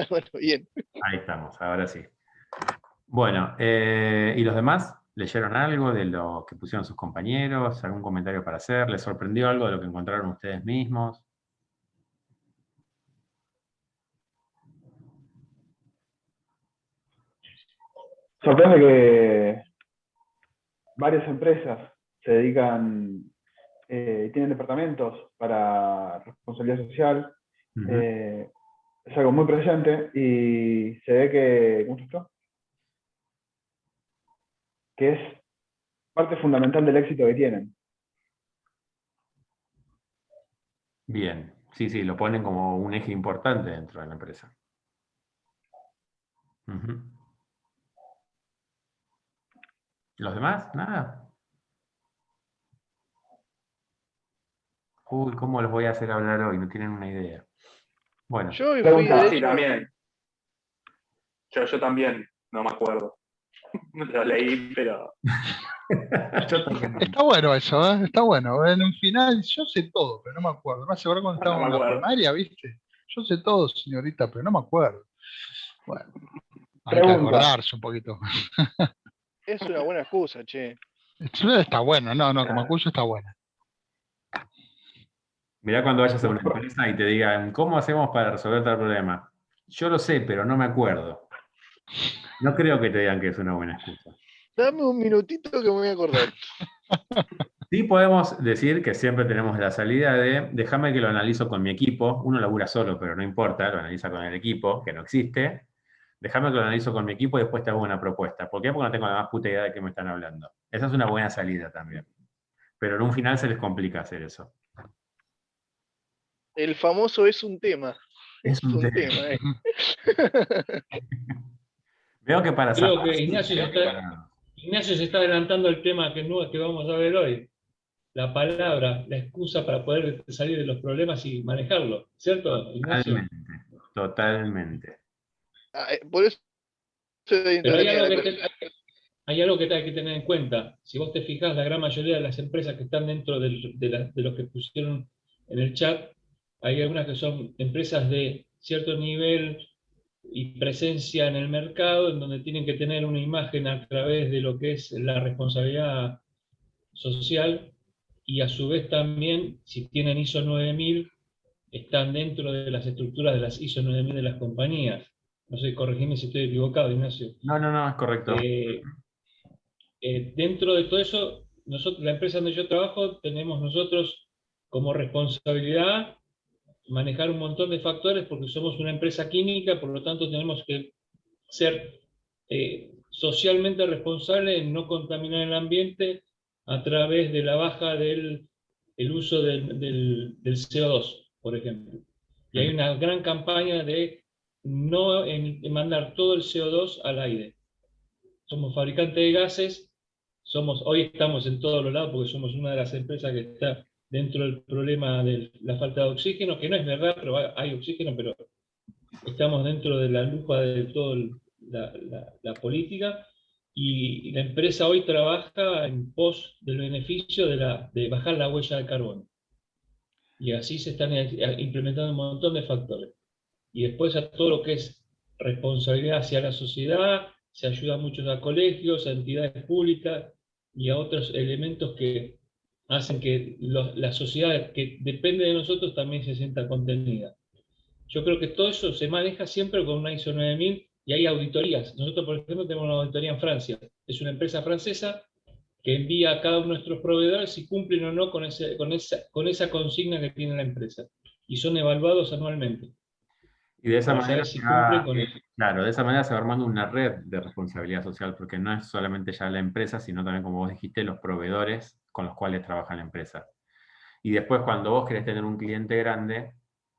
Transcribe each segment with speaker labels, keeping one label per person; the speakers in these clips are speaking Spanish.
Speaker 1: Bueno, bien.
Speaker 2: Ahí estamos, ahora sí. Bueno, ¿y los demás? ¿Leyeron algo de lo que pusieron sus compañeros? ¿Algún comentario para hacer? ¿Les sorprendió algo de lo que encontraron ustedes mismos?
Speaker 3: Sorprende que varias empresas se dedican, tienen departamentos para responsabilidad social.
Speaker 2: Ujú.
Speaker 3: eh, es algo muy presente y se ve que, ¿cómo se llama? Que es parte fundamental del éxito que tienen.
Speaker 2: Bien, sí, sí, lo ponen como un eje importante dentro de la empresa. Ujú. ¿Los demás? Nada. Uy, ¿cómo los voy a hacer hablar hoy? No tienen una idea. Bueno,
Speaker 1: Yo me fui, de
Speaker 3: Pregunta,
Speaker 4: Sí,
Speaker 1: hecho,
Speaker 4: también. Yo también, no me acuerdo. Lo leí, pero
Speaker 2: yo también.
Speaker 5: Está bueno eso, ¿eh? Está bueno. En un final yo sé todo, pero no me acuerdo. Me hace ver cuando
Speaker 4: no
Speaker 5: estábamos
Speaker 4: me
Speaker 5: en la
Speaker 4: acuerdo.
Speaker 5: primaria, ¿viste? Yo sé todo, señorita, pero no me acuerdo. Bueno, hay que
Speaker 3: pregunta.
Speaker 5: acordarse un poquito.
Speaker 1: es una buena excusa, che.
Speaker 5: Está bueno, no, como acuso está bueno.
Speaker 2: Mirá cuando vayas a una empresa y te digan, ¿cómo hacemos para resolver tal problema? Yo lo sé, pero no me acuerdo. No creo que te digan que es una buena excusa.
Speaker 1: Dame un minutito que me voy a acordar.
Speaker 2: Sí podemos decir que siempre tenemos la salida de déjame que lo analizo con mi equipo. Uno labura solo, pero no importa, lo analiza con el equipo, que no existe. Déjame que lo analizo con mi equipo y después te hago una propuesta. ¿Por qué? Porque no tengo la más puta idea de qué me están hablando. Esa es una buena salida también. Pero en un final se les complica hacer eso.
Speaker 1: El famoso es un tema.
Speaker 2: Es
Speaker 1: Es
Speaker 2: un
Speaker 1: un
Speaker 2: tema.
Speaker 1: tema,
Speaker 2: Veo que para
Speaker 6: Creo
Speaker 2: zafar,
Speaker 6: que
Speaker 2: sí,
Speaker 6: Ignacio se está adelantando al tema que vamos a ver hoy. La palabra, la excusa para poder salir de los problemas y manejarlo. ¿Cierto, Ignacio?
Speaker 2: totalmente, totalmente.
Speaker 1: Por eso
Speaker 6: Pero
Speaker 1: intervenía la cosa.
Speaker 6: hay algo que hay que tener en cuenta. Si vos te fijás, la gran mayoría de las empresas que están dentro de los que pusieron en el chat, hay algunas que son empresas de cierto nivel y presencia en el mercado, en donde tienen que tener una imagen a través de lo que es la responsabilidad social, y a su vez también, si tienen ISO 9000, están dentro de las estructuras de las ISO 9000 de las compañías. No sé, corregime si estoy equivocado, Ignacio.
Speaker 2: No, no, no, es correcto.
Speaker 6: Eh, Dentro de todo eso, nosotros, la empresa donde yo trabajo, tenemos nosotros como responsabilidad manejar un montón de factores porque somos una empresa química, por lo tanto tenemos que ser socialmente responsables en no contaminar el ambiente a través de la baja del el uso del CO2, por ejemplo. Y hay una gran campaña de no mandar todo el CO2 al aire. Somos fabricantes de gases, hoy estamos en todos los lados porque somos una de las empresas que está dentro del problema de la falta de oxígeno, que no es verdad, pero hay oxígeno, pero estamos dentro de la lupa de toda la política, y la empresa hoy trabaja en pos del beneficio de bajar la huella de carbono. Y así se están implementando un montón de factores. Y después a todo lo que es responsabilidad hacia la sociedad, se ayuda mucho a colegios, a entidades públicas y a otros elementos que hacen que la sociedad que depende de nosotros también se sienta contenida. Yo creo que todo eso se maneja siempre con una ISO 9000 y hay auditorías. Nosotros, por ejemplo, tenemos una auditoría en Francia. Es una empresa francesa que envía a cada uno de nuestros proveedores si cumplen o no con esa consigna que tiene la empresa. Y son evaluados anualmente
Speaker 2: Y de esa
Speaker 6: para
Speaker 2: manera
Speaker 6: saber si cumplen con eso.
Speaker 2: claro, de esa manera se va armando una red de responsabilidad social, porque no es solamente ya la empresa, sino también, como vos dijiste, los proveedores con los cuales trabaja la empresa. Y después, cuando vos querés tener un cliente grande,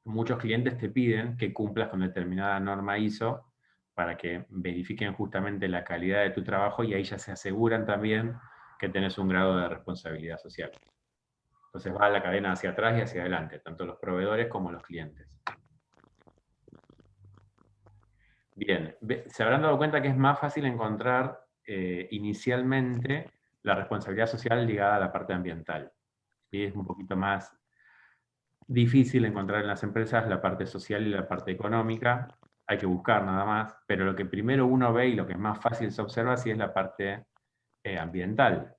Speaker 2: muchos clientes te piden que cumplas con determinada norma ISO para que verifiquen justamente la calidad de tu trabajo y ahí ya se aseguran también que tenés un grado de responsabilidad social. Entonces va la cadena hacia atrás y hacia adelante, tanto los proveedores como los clientes. Bien, se habrán dado cuenta que es más fácil encontrar inicialmente la responsabilidad social ligada a la parte ambiental. ¿Sí? Es un poquito más difícil encontrar en las empresas la parte social y la parte económica. Hay que buscar nada más, pero lo que primero uno ve y lo que es más fácil se observa sí es la parte ambiental.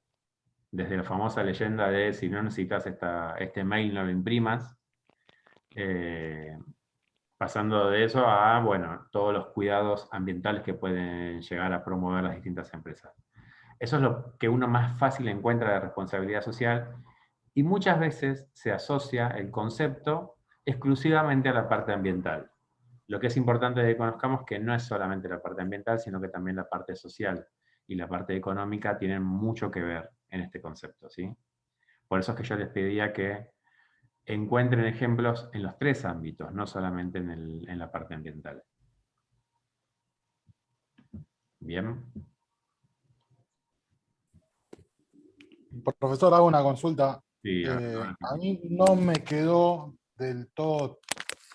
Speaker 2: Desde la famosa leyenda de si no necesitas este mail no lo imprimas, pasando de eso a, bueno, todos los cuidados ambientales que pueden llegar a promover las distintas empresas. Eso es lo que uno más fácil encuentra de responsabilidad social y muchas veces se asocia el concepto exclusivamente a la parte ambiental. Lo que es importante que conozcamos que no es solamente la parte ambiental, sino que también la parte social y la parte económica tienen mucho que ver en este concepto, ¿sí? Por eso es que yo les pedía que encuentren ejemplos en los tres ámbitos, no solamente en la parte ambiental. ¿Bien?
Speaker 7: Profesor, hago una consulta.
Speaker 2: Sí,
Speaker 7: A mí no me quedó del todo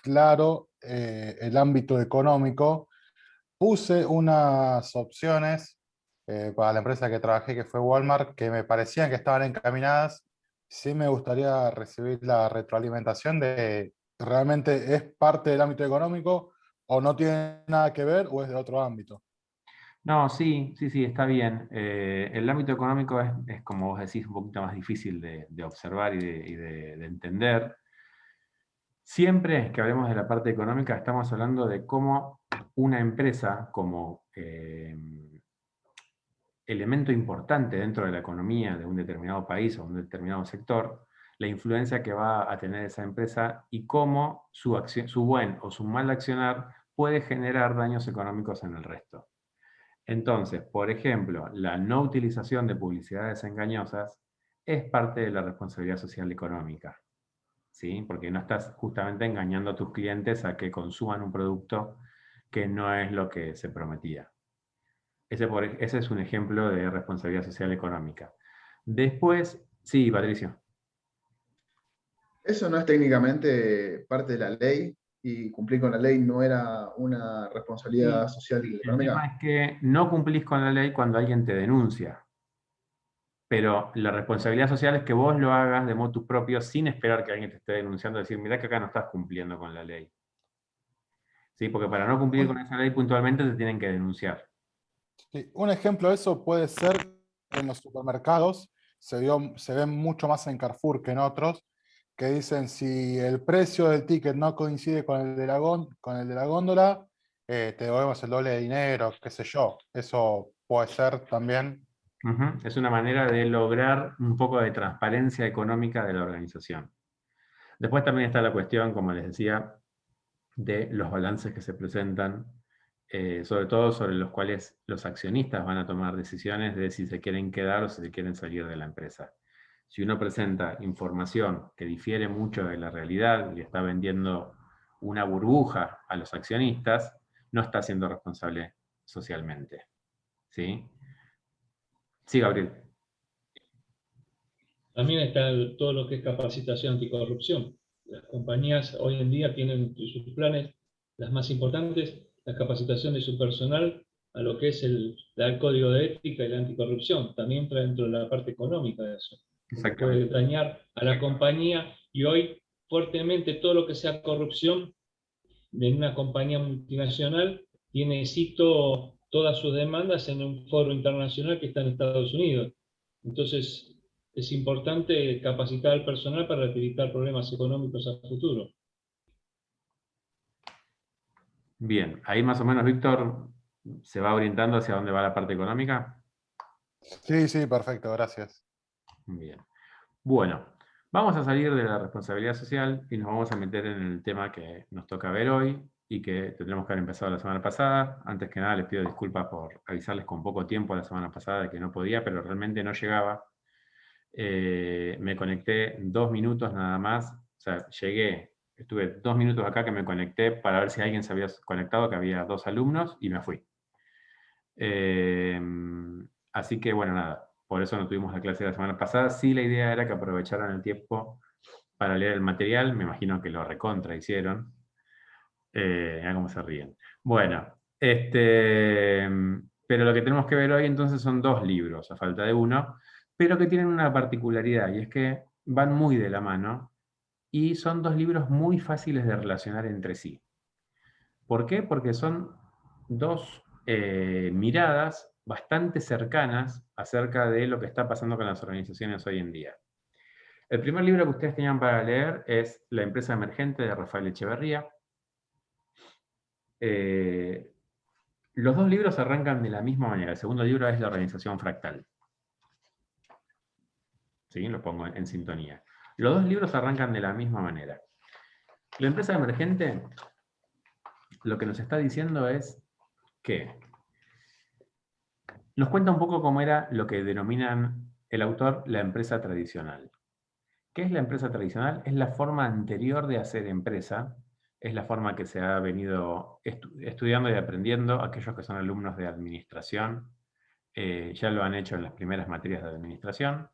Speaker 7: claro el ámbito económico. Puse unas opciones para la empresa que trabajé, que fue Walmart, que me parecían que estaban encaminadas. Sí me gustaría recibir la retroalimentación de realmente es parte del ámbito económico o no tiene nada que ver o es de otro ámbito.
Speaker 2: No, sí, está bien. El ámbito económico es, como vos decís, un poquito más difícil de observar y de entender. Siempre que hablemos de la parte económica, estamos hablando de cómo una empresa, como elemento importante dentro de la economía de un determinado país o un determinado sector, la influencia que va a tener esa empresa y cómo su buen o su mal accionar puede generar daños económicos en el resto. Entonces, por ejemplo, la no utilización de publicidades engañosas es parte de la responsabilidad social económica, ¿sí? Porque no estás justamente engañando a tus clientes a que consuman un producto que no es lo que se prometía. Ese es un ejemplo de responsabilidad social económica. Después, sí, Patricio.
Speaker 8: Eso no es técnicamente parte de la ley y cumplir con la ley no era una responsabilidad social y
Speaker 2: El
Speaker 8: económica.
Speaker 2: tema es que no cumplís con la ley cuando alguien te denuncia. Pero la responsabilidad social es que vos lo hagas de motu propio sin esperar que alguien te esté denunciando y decir, mirá que acá no estás cumpliendo con la ley. ¿Sí? Porque para no cumplir con esa ley puntualmente te tienen que denunciar.
Speaker 7: Sí, un ejemplo de eso puede ser en los supermercados, se ve mucho más en Carrefour que en otros, que dicen si el precio del ticket no coincide con el de con el de la góndola, te devolvemos el doble de dinero, qué sé yo. Eso puede ser también.
Speaker 2: Es una manera de lograr un poco de transparencia económica de la organización. Después también está la cuestión, como les decía, de los balances que se presentan, sobre todo sobre los cuales los accionistas van a tomar decisiones de si se quieren quedar o si se quieren salir de la empresa. Si uno presenta información que difiere mucho de la realidad y está vendiendo una burbuja a los accionistas, no está siendo responsable socialmente. ¿Sí? Sí, Gabriel.
Speaker 6: También está todo lo que es capacitación anticorrupción. Las compañías hoy en día tienen entre sus planes, las más importantes, la capacitación de su personal a lo que es el código de ética y la anticorrupción. También entra dentro de la parte económica de eso. Puede dañar a la compañía y hoy fuertemente todo lo que sea corrupción de una compañía multinacional tiene cito todas sus demandas en un foro internacional que está en Estados Unidos. Entonces, es importante capacitar al personal para evitar problemas económicos a futuro.
Speaker 2: Bien, ahí más o menos, Víctor, ¿se va orientando hacia dónde va la parte económica?
Speaker 7: Sí, sí, perfecto, gracias.
Speaker 2: Bien. Bueno, vamos a salir de la responsabilidad social y nos vamos a meter en el tema que nos toca ver hoy y que tendremos que haber empezado la semana pasada. Antes que nada les pido disculpas por avisarles con poco tiempo la semana pasada de que no podía, pero realmente no llegaba. Me conecté 2 minutos nada más, o sea, llegué, estuve 2 minutos acá que me conecté para ver si alguien se había conectado, que había 2 alumnos, y me fui. Así que bueno, nada, por eso no tuvimos la clase de la semana pasada. Sí, la idea era que aprovecharan el tiempo para leer el material, me imagino que lo recontra hicieron. Mirá cómo se ríen. Bueno, pero lo que tenemos que ver hoy entonces son 2 libros, a falta de uno, pero que tienen una particularidad, y es que van muy de la mano, y son dos libros muy fáciles de relacionar entre sí. ¿Por qué? Porque son dos miradas bastante cercanas acerca de lo que está pasando con las organizaciones hoy en día. El primer libro que ustedes tenían para leer es La empresa emergente de Rafael Echeverría. Los dos libros arrancan de la misma manera. El segundo libro es La organización fractal. ¿Sí? Lo pongo en sintonía. Los dos libros arrancan de la misma manera. La empresa emergente lo que nos está diciendo es que nos cuenta un poco cómo era lo que denominan el autor la empresa tradicional. ¿Qué es la empresa tradicional? Es la forma anterior de hacer empresa, es la forma que se ha venido estudiando y aprendiendo. Aquellos que son alumnos de administración ya lo han hecho en las primeras materias de administración,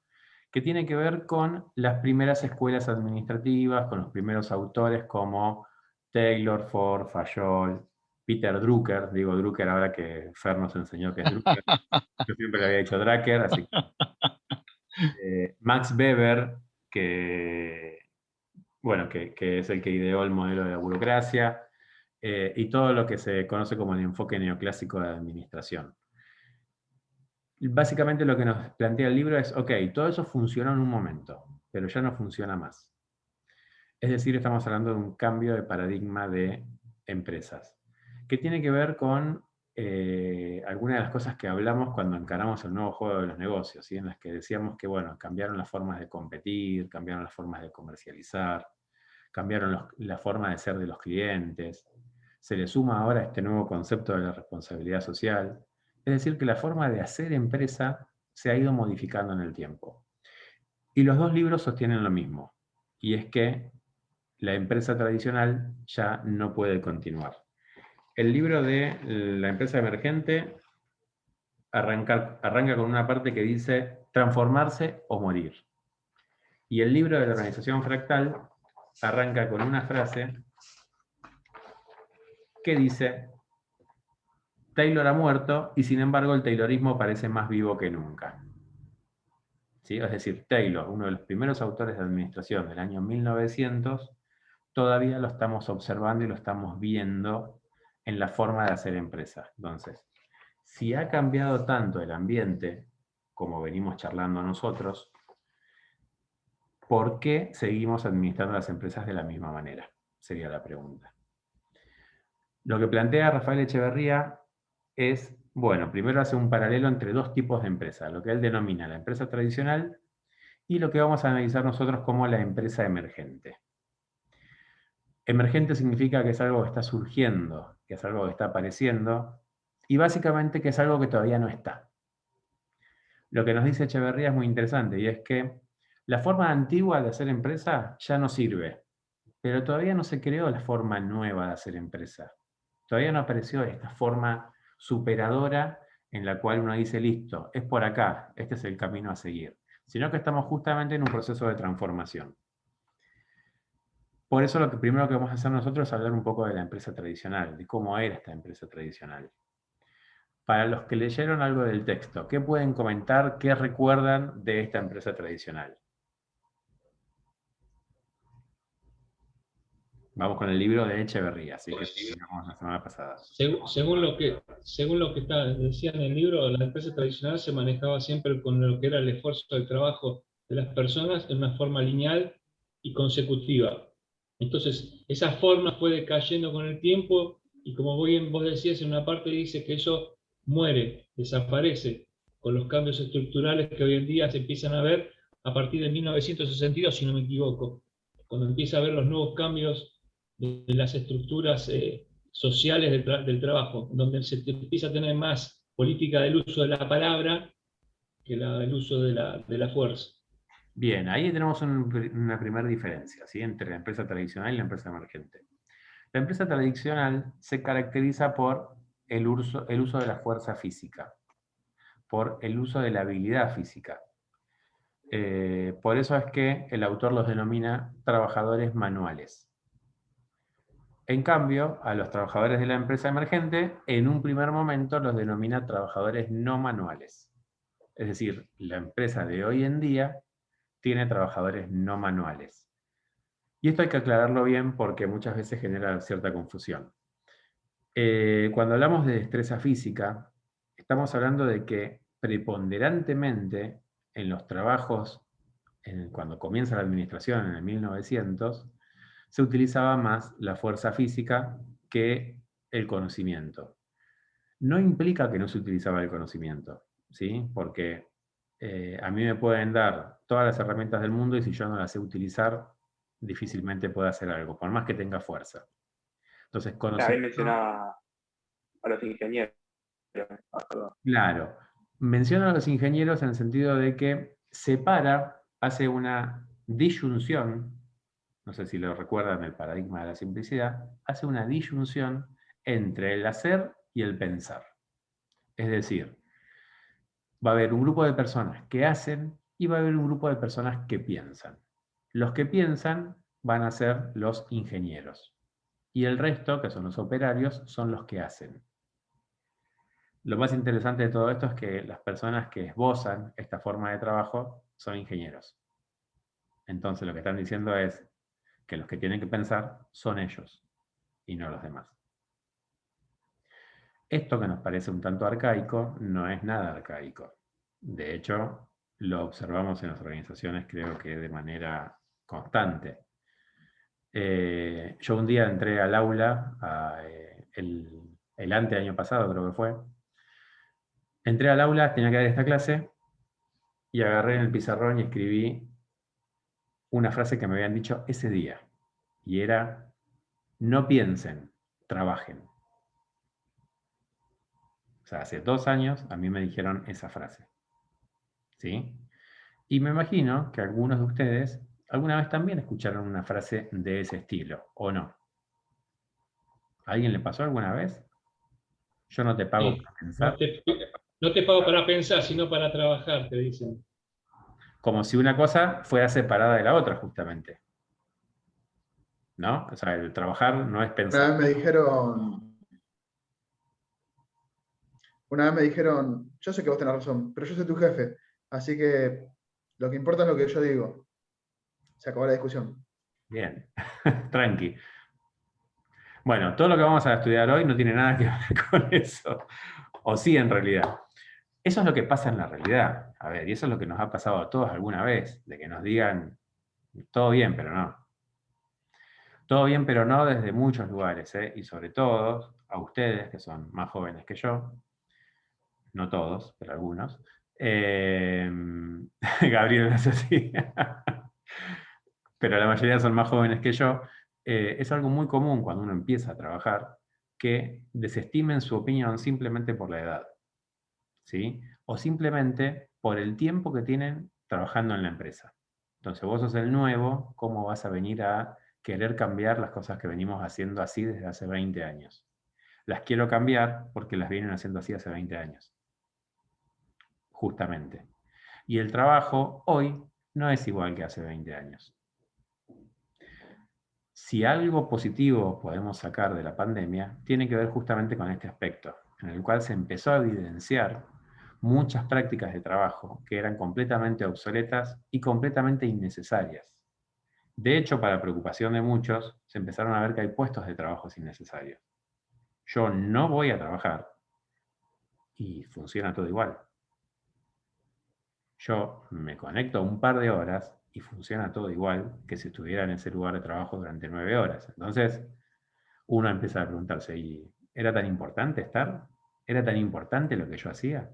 Speaker 2: que tiene que ver con las primeras escuelas administrativas, con los primeros autores como Taylor, Ford, Fayol, Peter Drucker. Digo Drucker ahora que Fer nos enseñó que es Drucker. Yo siempre le había dicho Drucker, así que... Max Weber, que es el que ideó el modelo de la burocracia, y todo lo que se conoce como el enfoque neoclásico de la administración. Básicamente lo que nos plantea el libro es, ok, todo eso funcionó en un momento, pero ya no funciona más. Es decir, estamos hablando de un cambio de paradigma de empresas, que tiene que ver con algunas de las cosas que hablamos cuando encaramos el nuevo juego de los negocios, ¿sí? En las que decíamos que, bueno, cambiaron las formas de competir, cambiaron las formas de comercializar, cambiaron la forma de ser de los clientes. Se le suma ahora este nuevo concepto de la responsabilidad social. Es decir, que la forma de hacer empresa se ha ido modificando en el tiempo. Y los dos libros sostienen lo mismo, y es que la empresa tradicional ya no puede continuar. El libro de la empresa emergente arranca con una parte que dice transformarse o morir. Y el libro de la organización fractal arranca con una frase que dice: Taylor ha muerto y sin embargo el taylorismo parece más vivo que nunca. ¿Sí? Es decir, Taylor, uno de los primeros autores de administración del año 1900, todavía lo estamos observando y lo estamos viendo en la forma de hacer empresa. Entonces, si ha cambiado tanto el ambiente, como venimos charlando nosotros, ¿por qué seguimos administrando las empresas de la misma manera? Sería la pregunta. Lo que plantea Rafael Echeverría es, bueno, primero hace un paralelo entre dos tipos de empresa, lo que él denomina la empresa tradicional y lo que vamos a analizar nosotros como la empresa emergente. Emergente significa que es algo que está surgiendo, que es algo que está apareciendo, y básicamente que es algo que todavía no está. Lo que nos dice Echeverría es muy interesante, y es que la forma antigua de hacer empresa ya no sirve, pero todavía no se creó la forma nueva de hacer empresa. Todavía no apareció esta forma superadora en la cual uno dice, listo, es por acá, este es el camino a seguir. Sino que estamos justamente en un proceso de transformación. Por eso lo primero que vamos a hacer nosotros es hablar un poco de la empresa tradicional, de cómo era esta empresa tradicional. Para los que leyeron algo del texto, ¿qué pueden comentar, qué recuerdan de esta empresa tradicional? Vamos con el libro de Echeverría, así que terminamos la semana pasada.
Speaker 6: Según lo que decía en el libro, la empresa tradicional se manejaba siempre con lo que era el esfuerzo del trabajo de las personas en una forma lineal y consecutiva. Entonces, esa forma fue decayendo con el tiempo y como vos decías, en una parte dice que eso muere, desaparece, con los cambios estructurales que hoy en día se empiezan a ver a partir de 1962, si no me equivoco, cuando empieza a ver los nuevos cambios de las estructuras sociales del trabajo, donde se empieza a tener más política del uso de la palabra que del uso de la fuerza.
Speaker 2: Bien, ahí tenemos una primera diferencia, ¿sí?, entre la empresa tradicional y la empresa emergente. La empresa tradicional se caracteriza por el uso de la fuerza física, por el uso de la habilidad física. Por eso es que el autor los denomina trabajadores manuales. En cambio, a los trabajadores de la empresa emergente, en un primer momento los denomina trabajadores no manuales. Es decir, la empresa de hoy en día tiene trabajadores no manuales. Y esto hay que aclararlo bien porque muchas veces genera cierta confusión. Cuando hablamos de destreza física, estamos hablando de que preponderantemente en los trabajos, cuando comienza la administración en el 1900, se utilizaba más la fuerza física que el conocimiento. No implica que no se utilizaba el conocimiento, ¿sí? Porque a mí me pueden dar todas las herramientas del mundo y si yo no las sé utilizar, difícilmente puedo hacer algo, por más que tenga fuerza. Entonces,
Speaker 4: Ahí
Speaker 2: conocimiento...
Speaker 4: mencionaba a los ingenieros. Perdón.
Speaker 2: Claro. Menciona a los ingenieros en el sentido de que separa, hace una disyunción, no sé si lo recuerdan el paradigma de la simplicidad, hace una disyunción entre el hacer y el pensar. Es decir, va a haber un grupo de personas que hacen y va a haber un grupo de personas que piensan. Los que piensan van a ser los ingenieros. Y el resto, que son los operarios, son los que hacen. Lo más interesante de todo esto es que las personas que esbozan esta forma de trabajo son ingenieros. Entonces lo que están diciendo es que los que tienen que pensar son ellos y no los demás. Esto que nos parece un tanto arcaico no es nada arcaico. De hecho, lo observamos en las organizaciones creo que de manera constante. Yo un día entré al aula, el año pasado creo que fue. Entré al aula, tenía que dar esta clase, y agarré en el pizarrón y escribí una frase que me habían dicho ese día. Y era, no piensen, trabajen. O sea, hace 2 años a mí me dijeron esa frase. ¿Sí? Y me imagino que algunos de ustedes alguna vez también escucharon una frase de ese estilo, ¿o no? ¿A alguien le pasó alguna vez? Yo no te pago
Speaker 6: Sí,
Speaker 2: para pensar.
Speaker 6: no te pago para pensar, sino para trabajar, te dicen.
Speaker 2: Como si una cosa fuera separada de la otra, justamente. ¿No? O sea, el trabajar no es
Speaker 8: Una
Speaker 2: pensar.
Speaker 8: vez me dijeron, yo sé que vos tenés razón, pero yo soy tu jefe, así que lo que importa es lo que yo digo. Se acabó la discusión.
Speaker 2: Bien, tranqui. Bueno, todo lo que vamos a estudiar hoy no tiene nada que ver con eso. O sí, en realidad. Eso es lo que pasa en la realidad. A ver, y eso es lo que nos ha pasado a todos alguna vez, de que nos digan, todo bien, pero no. Todo bien, pero no desde muchos lugares, ¿eh? Y sobre todo a ustedes, que son más jóvenes que yo, no todos, pero algunos. Gabriel es así. Pero la mayoría son más jóvenes que yo. Es algo muy común cuando uno empieza a trabajar que desestimen su opinión simplemente por la edad, ¿sí? O simplemente por el tiempo que tienen trabajando en la empresa. Entonces vos sos el nuevo, ¿cómo vas a venir a querer cambiar las cosas que venimos haciendo así desde hace 20 años? Las quiero cambiar porque las vienen haciendo así hace 20 años. Justamente. Y el trabajo hoy no es igual que hace 20 años. Si algo positivo podemos sacar de la pandemia, tiene que ver justamente con este aspecto, en el cual se empezó a evidenciar muchas prácticas de trabajo que eran completamente obsoletas y completamente innecesarias. De hecho, para preocupación de muchos, se empezaron a ver que hay puestos de trabajo innecesarios. Yo no voy a trabajar y funciona todo igual. Yo me conecto un par de horas y funciona todo igual que si estuviera en ese lugar de trabajo durante 9 horas. Entonces, uno empieza a preguntarse, ¿y era tan importante estar? ¿Era tan importante lo que yo hacía?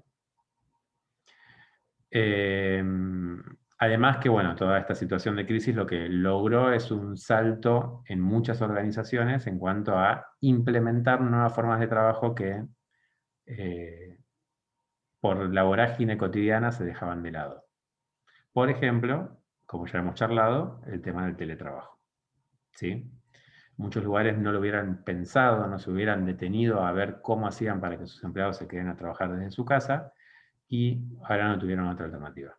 Speaker 2: Además que, bueno, toda esta situación de crisis lo que logró es un salto en muchas organizaciones en cuanto a implementar nuevas formas de trabajo que por la vorágine cotidiana se dejaban de lado. Por ejemplo, como ya hemos charlado, el tema del teletrabajo. ¿Sí? Muchos lugares no lo hubieran pensado, no se hubieran detenido a ver cómo hacían para que sus empleados se queden a trabajar desde su casa y ahora no tuvieron otra alternativa.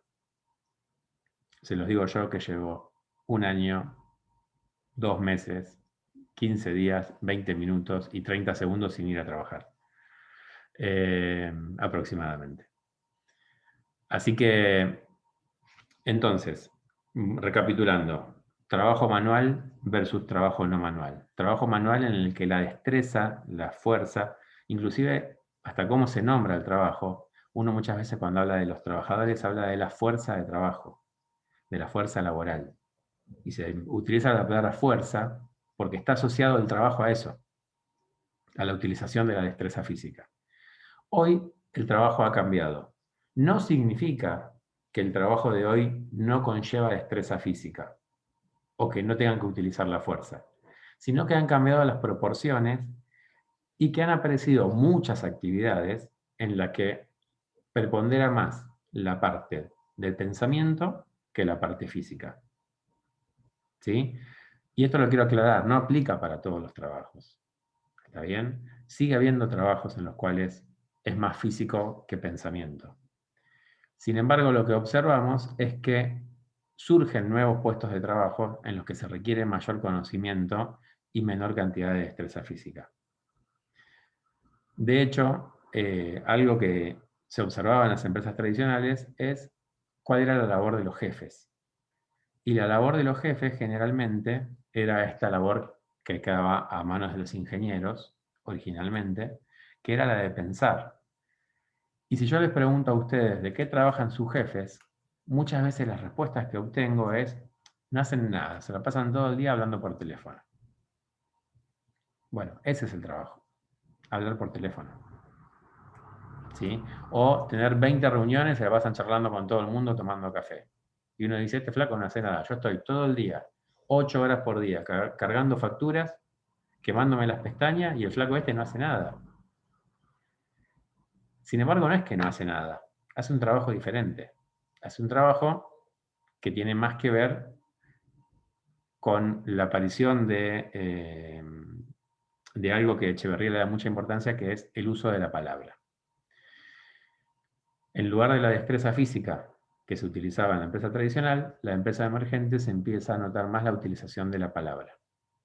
Speaker 2: Se los digo yo que llevo 1 año, 2 meses, 15 días, 20 minutos y 30 segundos sin ir a trabajar. Aproximadamente. Así que, entonces, recapitulando, trabajo manual versus trabajo no manual. Trabajo manual en el que la destreza, la fuerza, inclusive hasta cómo se nombra el trabajo, uno muchas veces cuando habla de los trabajadores habla de la fuerza de trabajo, de la fuerza laboral. Y se utiliza la palabra fuerza porque está asociado el trabajo a eso, a la utilización de la destreza física. Hoy el trabajo ha cambiado. No significa que el trabajo de hoy no conlleva destreza física o que no tengan que utilizar la fuerza, sino que han cambiado las proporciones y que han aparecido muchas actividades en las que prepondera más la parte del pensamiento que la parte física. ¿Sí? Y esto lo quiero aclarar, no aplica para todos los trabajos. ¿Está bien? Sigue habiendo trabajos en los cuales es más físico que pensamiento. Sin embargo, lo que observamos es que surgen nuevos puestos de trabajo en los que se requiere mayor conocimiento y menor cantidad de destreza física. De hecho, algo que se observaba en las empresas tradicionales es cuál era la labor de los jefes. Y la labor de los jefes generalmente era esta labor que quedaba a manos de los ingenieros, originalmente, que era la de pensar. Y si yo les pregunto a ustedes de qué trabajan sus jefes, muchas veces las respuestas que obtengo es, no hacen nada, se la pasan todo el día hablando por teléfono. Bueno, ese es el trabajo, hablar por teléfono. ¿Sí? O tener 20 reuniones, se la pasan charlando con todo el mundo tomando café. Y uno dice, este flaco no hace nada, yo estoy todo el día, 8 horas por día, cargando facturas, quemándome las pestañas, y el flaco este no hace nada. Sin embargo, no es que no hace nada, hace un trabajo diferente. Hace un trabajo que tiene más que ver con la aparición de algo que Echeverría le da mucha importancia, que es el uso de la palabra. En lugar de la destreza física que se utilizaba en la empresa tradicional, la empresa emergente se empieza a notar más la utilización de la palabra,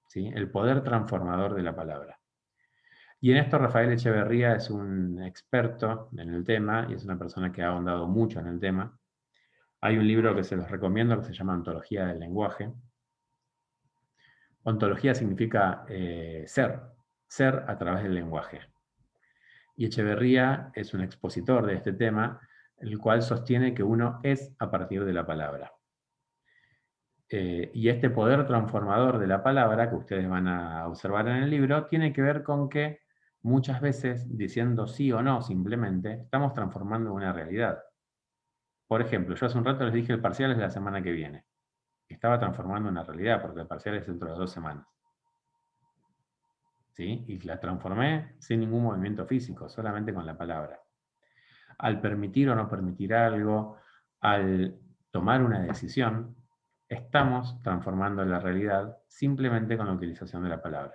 Speaker 2: ¿sí? El poder transformador de la palabra. Y en esto Rafael Echeverría es un experto en el tema y es una persona que ha ahondado mucho en el tema. Hay un libro que se los recomiendo que se llama Ontología del lenguaje. Ontología significa ser a través del lenguaje. Y Echeverría es un expositor de este tema, el cual sostiene que uno es a partir de la palabra. Y este poder transformador de la palabra, que ustedes van a observar en el libro, tiene que ver con que muchas veces, diciendo sí o no simplemente, estamos transformando una realidad. Por ejemplo, yo hace un rato les dije el parcial es la semana que viene. Estaba transformando una realidad, porque el parcial es dentro de 2 semanas. ¿Sí? Y la transformé sin ningún movimiento físico, solamente con la palabra. Al permitir o no permitir algo, al tomar una decisión, estamos transformando la realidad simplemente con la utilización de la palabra.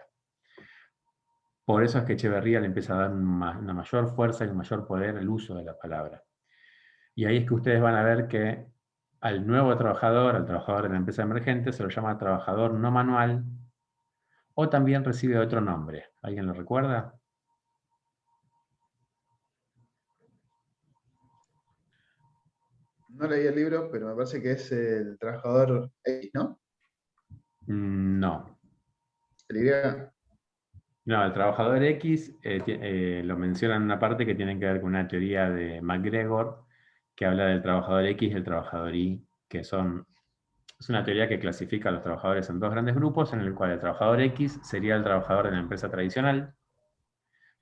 Speaker 2: Por eso es que Echeverría le empieza a dar una mayor fuerza y un mayor poder al uso de la palabra. Y ahí es que ustedes van a ver que al nuevo trabajador, al trabajador de la empresa emergente, se lo llama trabajador no manual, o también recibe otro nombre. ¿Alguien lo recuerda?
Speaker 8: No leí el libro, pero me parece que es el trabajador X, ¿no?
Speaker 2: No.
Speaker 8: El Y.
Speaker 2: No, el trabajador X lo menciona en una parte que tiene que ver con una teoría de MacGregor, que habla del trabajador X y el trabajador Y, que es una teoría que clasifica a los trabajadores en 2 grandes grupos, en el cual el trabajador X sería el trabajador de la empresa tradicional,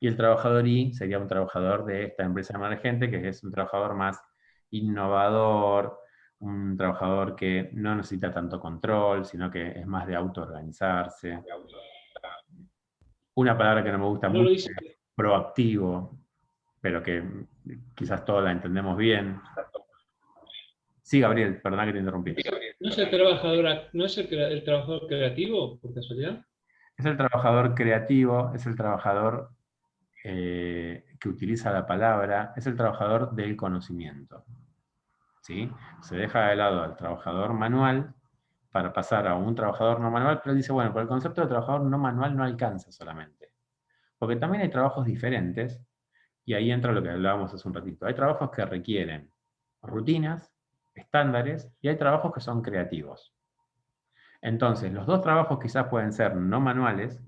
Speaker 2: y el trabajador Y sería un trabajador de esta empresa emergente, que es un trabajador más innovador, un trabajador que no necesita tanto control, sino que es más de autoorganizarse. Una palabra que no me gusta
Speaker 6: No lo
Speaker 2: mucho
Speaker 6: dice,
Speaker 2: es proactivo, pero que quizás todos la entendemos bien. Sí, Gabriel, perdona que te interrumpí.
Speaker 6: ¿no es el trabajador creativo, por casualidad?
Speaker 2: Es el trabajador creativo, es el trabajador que utiliza la palabra, es el trabajador del conocimiento. ¿Sí? Se deja de lado al trabajador manual para pasar a un trabajador no manual, pero dice, bueno, pero el concepto de trabajador no manual no alcanza solamente. Porque también hay trabajos diferentes, y ahí entra lo que hablábamos hace un ratito. Hay trabajos que requieren rutinas, estándares, y hay trabajos que son creativos. Entonces, los dos trabajos quizás pueden ser no manuales,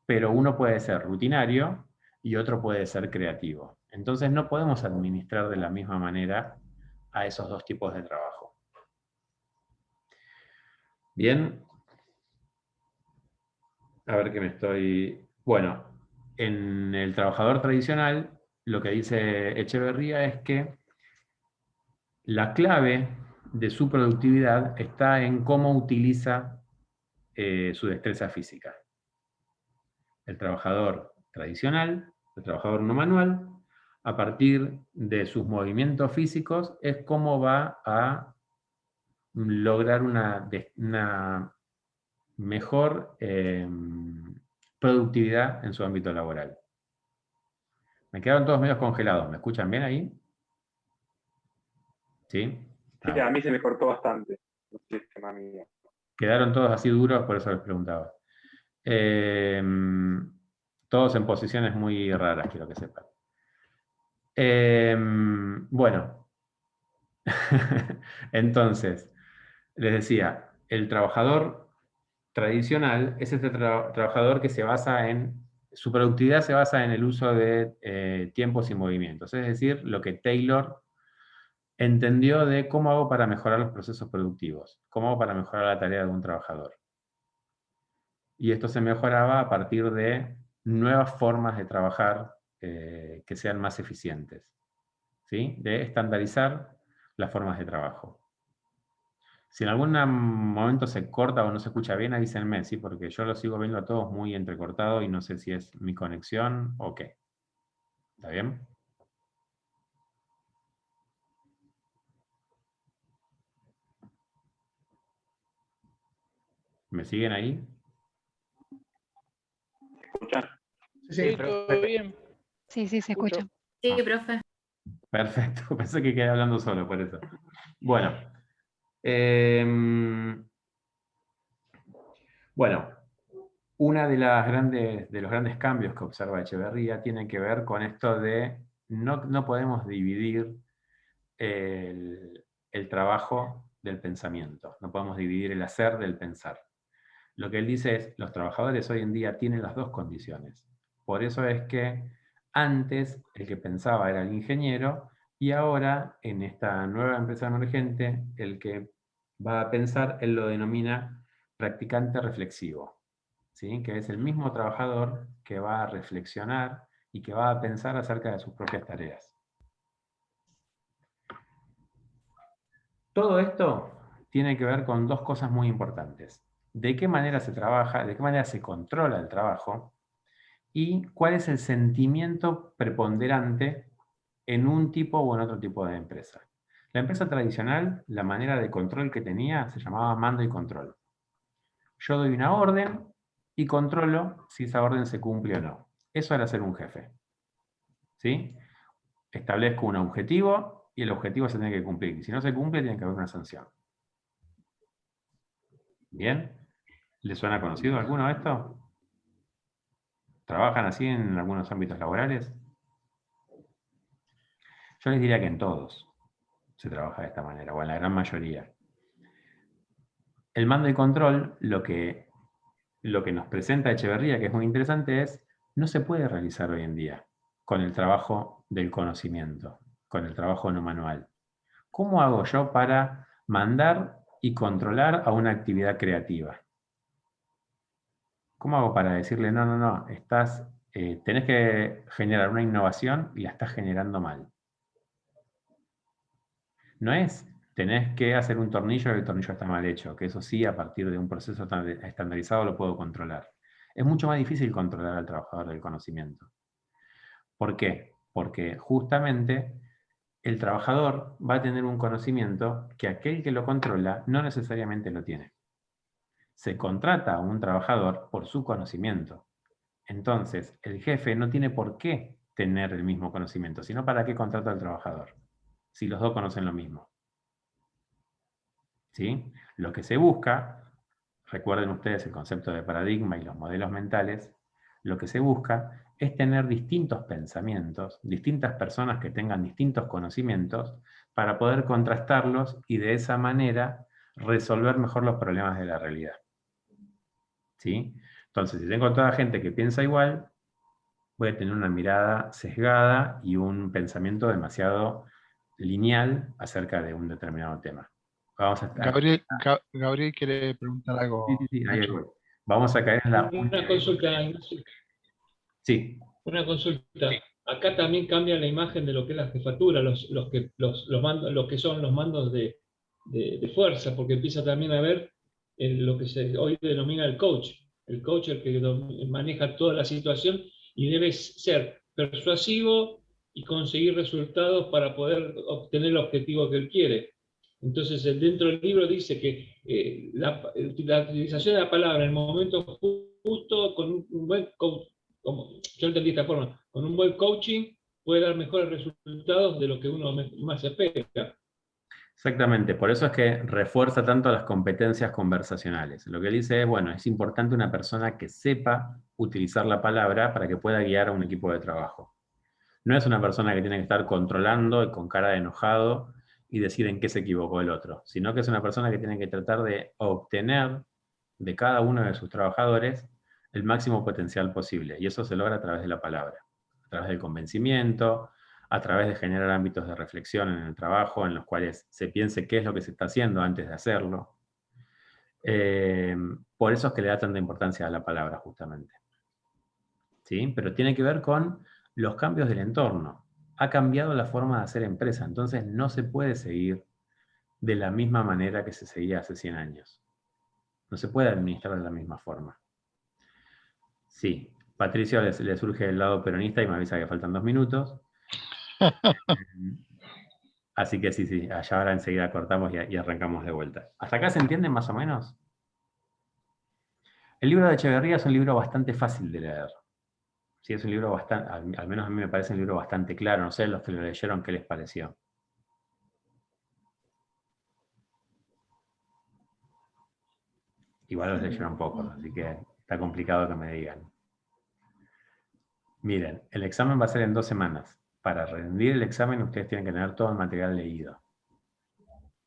Speaker 2: pero uno puede ser rutinario y otro puede ser creativo. Entonces no podemos administrar de la misma manera a esos dos tipos de trabajo. Bien. A ver qué me estoy... Bueno, en el trabajador tradicional, lo que dice Echeverría es que la clave de su productividad está en cómo utiliza su destreza física. El trabajador tradicional, el trabajador no manual, a partir de sus movimientos físicos, es cómo va a lograr una mejor productividad en su ámbito laboral. Me quedaron todos medios congelados. ¿Me escuchan bien ahí? ¿Sí?
Speaker 4: Sí, a mí se me cortó bastante el sistema mío.
Speaker 2: Quedaron todos así duros, por eso les preguntaba. Todos en posiciones muy raras, quiero que sepan. Bueno, entonces, les decía, el trabajador tradicional es este trabajador que se basa en, su productividad se basa en el uso de tiempos y movimientos, es decir, lo que Taylor entendió de cómo hago para mejorar los procesos productivos, cómo hago para mejorar la tarea de un trabajador. Y esto se mejoraba a partir de nuevas formas de trabajar que sean más eficientes, ¿sí? De estandarizar las formas de trabajo. Si en algún momento se corta o no se escucha bien, avísenme, ¿sí? Porque yo lo sigo viendo a todos muy entrecortado y no sé si es mi conexión o qué. ¿Está bien? ¿Me siguen ahí?
Speaker 4: ¿Escuchan?
Speaker 8: Sí,
Speaker 1: Sí, todo bien.
Speaker 9: Sí, sí, se escucha.
Speaker 10: Sí, profe.
Speaker 2: Perfecto, pensé que quedé hablando solo por eso. Bueno. Bueno, una de los grandes cambios que observa Echeverría tiene que ver con esto de no podemos dividir el trabajo del pensamiento, no podemos dividir el hacer del pensar. Lo que él dice es, los trabajadores hoy en día tienen las dos condiciones. Por eso es que antes el que pensaba era el ingeniero y ahora en esta nueva empresa emergente el que va a pensar, él lo denomina practicante reflexivo, ¿sí? Que es el mismo trabajador que va a reflexionar y que va a pensar acerca de sus propias tareas. Todo esto tiene que ver con dos cosas muy importantes. De qué manera se trabaja, de qué manera se controla el trabajo y cuál es el sentimiento preponderante en un tipo o en otro tipo de empresa. La empresa tradicional, la manera de control que tenía se llamaba mando y control. Yo doy una orden y controlo si esa orden se cumple o no. Eso era ser un jefe. ¿Sí? Establezco un objetivo y el objetivo se tiene que cumplir. Y si no se cumple, tiene que haber una sanción. ¿Bien? ¿Les suena conocido alguno esto? ¿Trabajan así en algunos ámbitos laborales? Yo les diría que en todos se trabaja de esta manera, o en la gran mayoría. El mando y control, lo que nos presenta Echeverría, que es muy interesante, es no se puede realizar hoy en día con el trabajo del conocimiento, con el trabajo no manual. ¿Cómo hago yo para mandar y controlar a una actividad creativa? ¿Cómo hago para decirle, no, tenés que generar una innovación y la estás generando mal? No es, tenés que hacer un tornillo y el tornillo está mal hecho, que eso sí, a partir de un proceso estandarizado lo puedo controlar. Es mucho más difícil controlar al trabajador del conocimiento. ¿Por qué? Porque justamente el trabajador va a tener un conocimiento que aquel que lo controla no necesariamente lo tiene. Se contrata a un trabajador por su conocimiento. Entonces, el jefe no tiene por qué tener el mismo conocimiento, sino para qué contrata al trabajador, si los dos conocen lo mismo. ¿Sí? Lo que se busca, recuerden ustedes el concepto de paradigma y los modelos mentales, lo que se busca es tener distintos pensamientos, distintas personas que tengan distintos conocimientos, para poder contrastarlos y de esa manera resolver mejor los problemas de la realidad. ¿Sí? Entonces, si tengo toda gente que piensa igual, voy a tener una mirada sesgada y un pensamiento demasiado lineal acerca de un determinado tema. Vamos a
Speaker 5: Gabriel quiere preguntar algo.
Speaker 2: Sí, ahí voy. Vamos a caer en la...
Speaker 6: Una consulta, Ignacio.
Speaker 2: Sí.
Speaker 6: Una consulta. Acá también cambia la imagen de lo que es la jefatura, los que son los mandos de fuerza, porque empieza también a ver lo que se hoy denomina el coach. El coach es el que maneja toda la situación y debe ser persuasivo y conseguir resultados para poder obtener el objetivo que él quiere. Entonces, dentro del libro dice que la utilización de la palabra en el momento justo, con un buen coach, como yo entendí de esta forma, con un buen coaching puede dar mejores resultados de lo que uno más espera.
Speaker 2: Exactamente, por eso es que refuerza tanto las competencias conversacionales. Lo que él dice es, bueno, es importante una persona que sepa utilizar la palabra para que pueda guiar a un equipo de trabajo. No es una persona que tiene que estar controlando y con cara de enojado y decir en qué se equivocó el otro, sino que es una persona que tiene que tratar de obtener de cada uno de sus trabajadores el máximo potencial posible. Y eso se logra a través de la palabra, a través del convencimiento, a través de generar ámbitos de reflexión en el trabajo, en los cuales se piense qué es lo que se está haciendo antes de hacerlo. Por eso es que le da tanta importancia a la palabra, justamente. ¿Sí? Pero tiene que ver con los cambios del entorno. Ha cambiado la forma de hacer empresa, entonces no se puede seguir de la misma manera que se seguía hace 100 años. No se puede administrar de la misma forma. Sí, Patricio le surge el lado peronista y me avisa que faltan 2 minutos. Así que sí, allá ahora enseguida cortamos y arrancamos de vuelta. ¿Hasta acá se entiende más o menos? El libro de Echeverría es un libro bastante fácil de leer. Sí, es un libro bastante, al menos a mí me parece un libro bastante claro. No sé, los que lo leyeron, ¿qué les pareció? Igual los leyeron pocos, así que está complicado que me digan. Miren, el examen va a ser en 2 semanas. Para rendir el examen ustedes tienen que tener todo el material leído.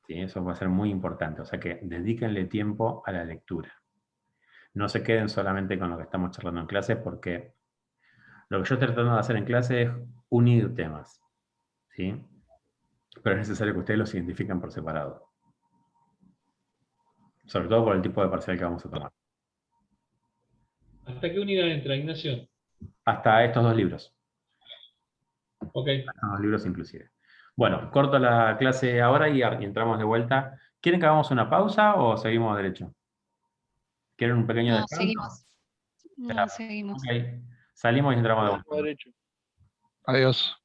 Speaker 2: ¿Sí? Eso va a ser muy importante, o sea que dedíquenle tiempo a la lectura. No se queden solamente con lo que estamos charlando en clase, porque lo que yo estoy tratando de hacer en clase es unir temas, ¿sí? Pero es necesario que ustedes los identifiquen por separado. Sobre todo por el tipo de parcial que vamos a tomar.
Speaker 6: ¿Hasta qué unidad entra, Ignacio?
Speaker 2: Hasta estos 2 libros.
Speaker 6: Ok.
Speaker 2: Estos 2 libros inclusive. Bueno, corto la clase ahora y entramos de vuelta. ¿Quieren que hagamos una pausa o seguimos derecho? ¿Quieren un pequeño descanso?
Speaker 9: Seguimos. No, seguimos.
Speaker 2: Ok. Salimos y entramos de vuelta.
Speaker 1: Derecho.
Speaker 5: Adiós.